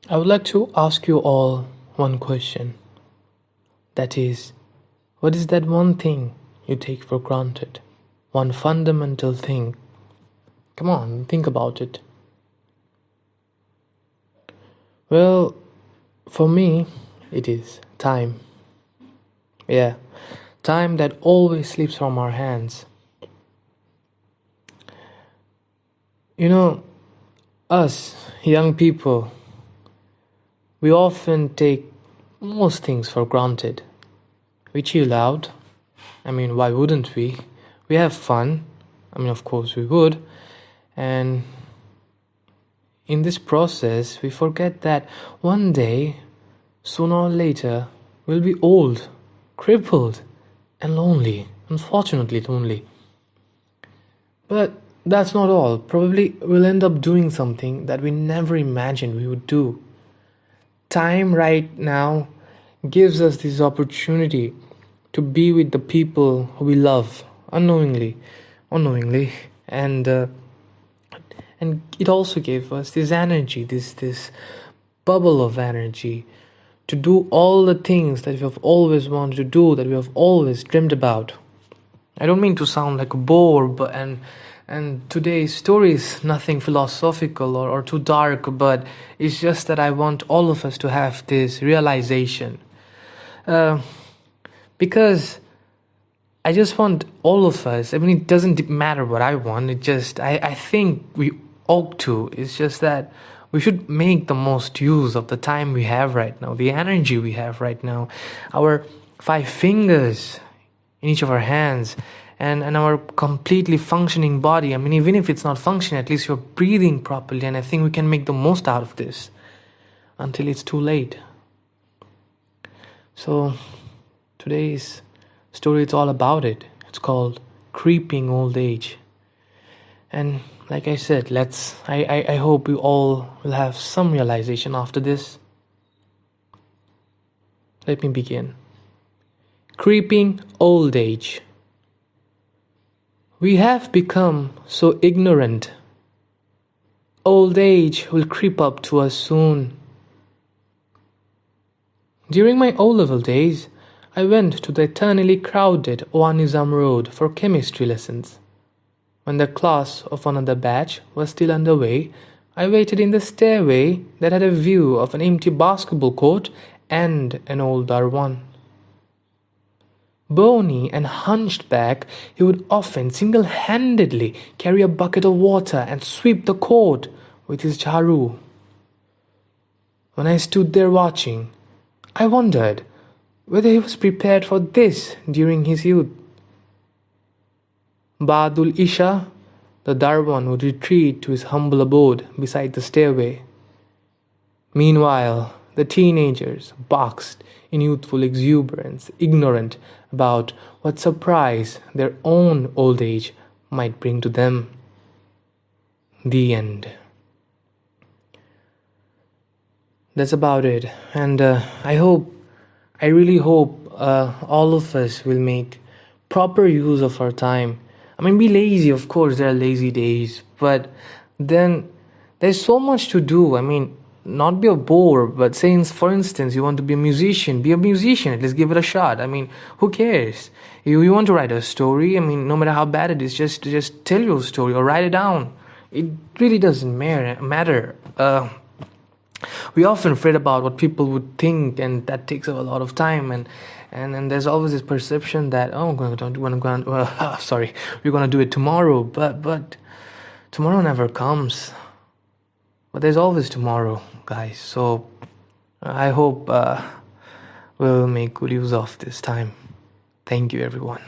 I would like to ask you all one question. That is, what is that one thing you take for granted? One fundamental thing. Come on, think about it. Well, for me, it is time. Yeah, time that always slips from our hands. You know, us, young people, we often take most things for granted. We chill out. I mean, why wouldn't we? We have fun. I mean, of course we would. And in this process, we forget that one day, sooner or later, we'll be old, crippled, and lonely. Unfortunately, lonely. But that's not all. Probably we'll end up doing something that we never imagined we would do. Time right now gives us this opportunity to be with the people who we love unknowingly, and it also gave us this energy, this bubble of energy to do all the things that we have always wanted to do, that we have always dreamed about. I don't mean to sound like a bore, but and today's story is nothing philosophical or too dark, but it's just that I want all of us to have this realization. Because I just want all of us, I mean, it doesn't matter what I want, I think we ought to. It's just that we should make the most use of the time we have right now, the energy we have right now, our 5 fingers in each of our hands, and our completely functioning body. I mean, even if it's not functioning, at least you're breathing properly, and I think we can make the most out of this until it's too late. So today's story, it's all about it. It's called Creeping Old Age. And like I said, I hope we all will have some realization after this. Let me begin. Creeping old age. We have become so ignorant. Old age will creep up to us soon. During my O-level days, I went to the eternally crowded Oanism Road for chemistry lessons. When the class of another batch was still underway, I waited in the stairway that had a view of an empty basketball court and an old durwan. Bony and hunched back, he would often single-handedly carry a bucket of water and sweep the court with his jharu. When I stood there watching, I wondered whether he was prepared for this during his youth. Ba'dul Isha, the durwan would retreat to his humble abode beside the stairway. Meanwhile, the teenagers boxed in youthful exuberance, ignorant about what surprise their own old age might bring to them. The end. That's about it. And I really hope all of us will make proper use of our time. I mean, be lazy, of course, there are lazy days, but then there's so much to do. I mean, not be a bore, but say, for instance, you want to be a musician, at least give it a shot. I mean, who cares? You want to write a story, I mean, no matter how bad it is, just tell your story or write it down. It really doesn't matter. We often fret about what people would think, and that takes up a lot of time, and there's always this perception that we're going to do it tomorrow, but tomorrow never comes. But there's always tomorrow, guys. So I hope we'll make good use of this time. Thank you, everyone.